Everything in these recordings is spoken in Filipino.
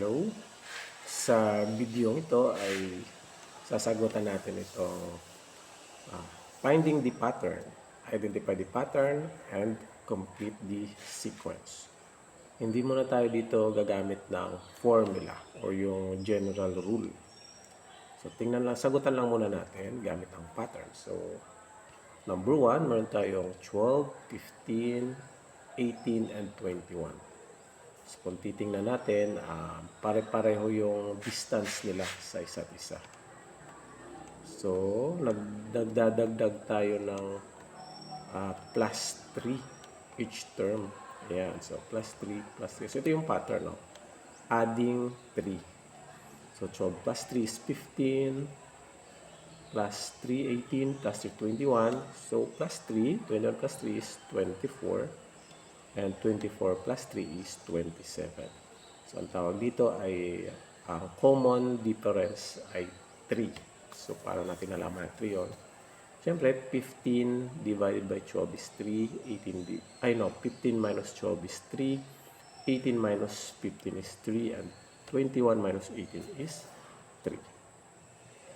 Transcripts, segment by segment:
Hello, sa video ito ay sasagutan natin itong finding the pattern, identify the pattern, and complete the sequence. Hindi muna tayo dito gagamit ng formula or yung general rule. So sagutan lang muna natin gamit ang pattern. So number 1, meron tayong 12, 15, 18, and 21. So, kung titingnan natin, pare-pareho yung distance nila sa isa't isa. So, nagdadagdag tayo ng plus 3 each term. Ayan, so plus 3, plus 3. So, ito yung pattern, no? Adding 3. So, 12 plus 3 is 15, plus 3, 18, plus 3, 21. So, plus 3, 21 plus 3 is 24. And 24 plus 3 is 27. So, ang tawag dito ay ang common difference ay 3. So, para natin nalaman ang 3 yun. Siyempre, 15 divided by 12 is 3. 15 minus 12 is 3. 18 minus 15 is 3. And 21 minus 18 is 3.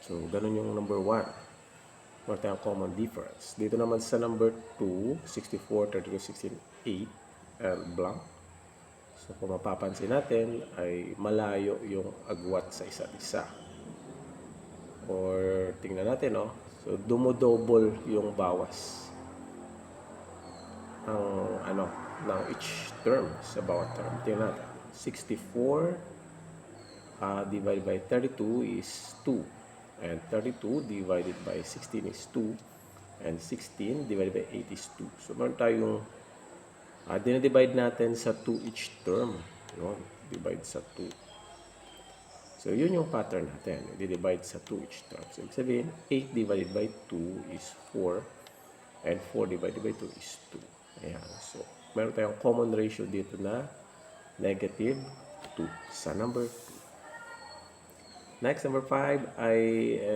So, ganun yung number 1. Meron tayong common difference. Dito naman sa number 2, 64, 32, 16, 8. And blank. So, kung mapapansin natin, ay malayo yung agwat sa isa't isa. Or, tingnan natin, no? So, dumodouble yung bawas ng each term sa bawat term. Tingnan natin. 64 divided by 32 is 2. And 32 divided by 16 is 2. And 16 divided by 8 is 2. So, meron tayong dinadivide natin sa 2 each term. Yun, divide sa 2. So, yun yung pattern natin. I-divide sa 2 each term. So, ibig sabihin, 8 divided by 2 is 4. And 4 divided by 2 is 2. Ayan. So, meron tayong common ratio dito na negative 2 sa number 2. Next, number 5 ay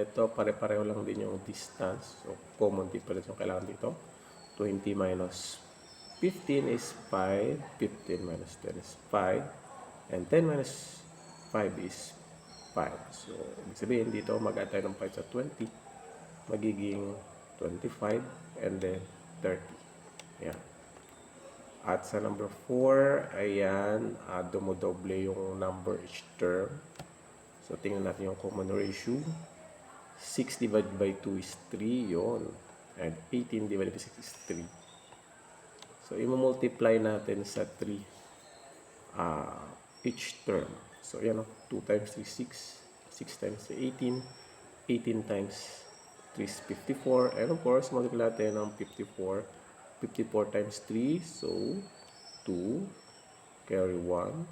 ito, pare-pareho lang din yung distance. So, common difference yung kailangan dito. 20 minus 15 is 5, 15 minus 10 is 5, and 10 minus 5 is 5. So, ibig sabihin dito, mag-add tayo ng 5 sa 20, magiging 25, and then 30. Ayan. At sa number 4, ayan, dumodoble yung number each term. So, tingnan natin yung common ratio. 6 divided by 2 is 3, yun. And 18 divided by 6 is 3. So, i-multiply natin sa 3 each term. So, yan o. 2 times 3, 6. 6 times 3, 18. 18 times 3 is 54. And of course, multiply natin ng 54. 54 times 3. So, 2. Carry 1.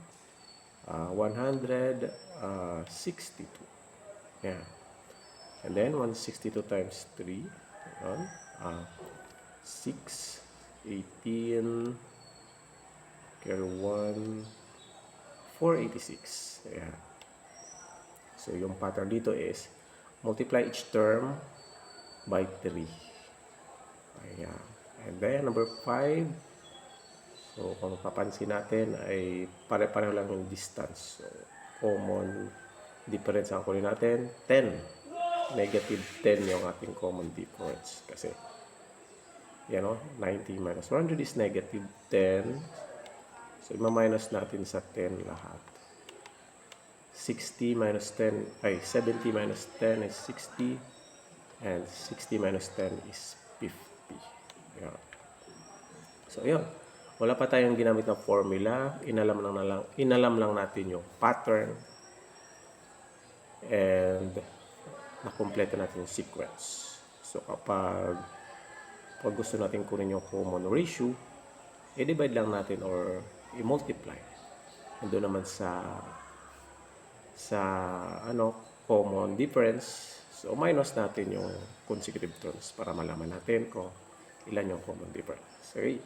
162. Yan. And then, 162 times 3. 6. 18, carry 1, 486. Ayan. So, yung pattern dito is multiply each term by 3. Ayan. And then, number 5. So, kung mapapansin natin ay pare-pareho lang yung distance. So, common difference ang kunin natin, 10. Negative 10 yung ating common difference. Kasi, yan o, 90 minus 100 is negative 10. So, ima-minus natin sa 10 lahat. 60 minus 10, 70 minus 10 is 60. And 60 minus 10 is 50. Yan. So, yun. Wala pa tayong ginamit na formula. Inalam lang natin yung pattern. And, nakompleto natin yung sequence. So, pag gusto natin kunin yung common ratio, i-divide lang natin or i-multiply. Ando naman sa common difference. So, minus natin yung consecutive terms para malaman natin kung ilan yung common difference. Okay?